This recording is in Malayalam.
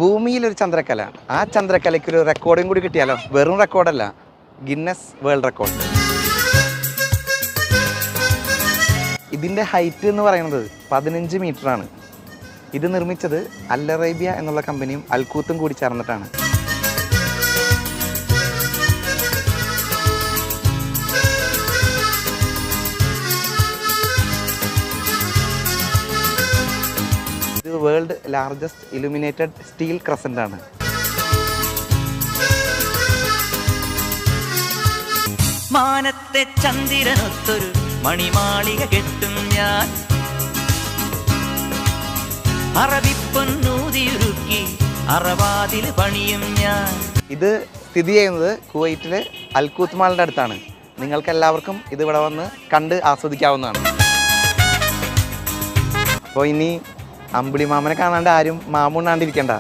ഭൂമിയിൽ ഒരു ചന്ദ്രക്കല, ആ ചന്ദ്രക്കലയ്ക്ക് ഒരു റെക്കോർഡും കൂടി കിട്ടിയാലോ? വെറും റെക്കോർഡല്ല, ഗിന്നസ് വേൾഡ് റെക്കോർഡ്. ഇതിൻ്റെ ഹൈറ്റ് എന്ന് പറയുന്നത് 15 മീറ്ററാണ്. ഇത് നിർമ്മിച്ചത് അൽ അറേബ്യ എന്നുള്ള കമ്പനിയും അൽക്കൂത്തും കൂടി ചേർന്നിട്ടാണ്. ഇത് world largest illuminated steel crescent ആണ്. മാനത്തെ ചന്ദ്രനൊത്തൊരു മണിമാളിക കെട്ടും ഞാൻ, അറബിപ്പൊന്നൂതിയുരുക്കി അറവാതിൽ പണിയും ഞാൻ. ഇത് സ്ഥിതി ചെയ്യുന്നത് കുവൈറ്റിലെ അൽക്കൂത്ത് മാളിൻ്റെ അടുത്താണ്. നിങ്ങൾക്ക് എല്ലാവർക്കും ഇതിവിടെ വന്ന് കണ്ട് ആസ്വദിക്കാവുന്നതാണ്. അപ്പോൾ ഇനി അമ്പിളി മാമനെ കാണാണ്ട് ആരും മാമുണ്ണാണ്ടിരിക്കണ്ട.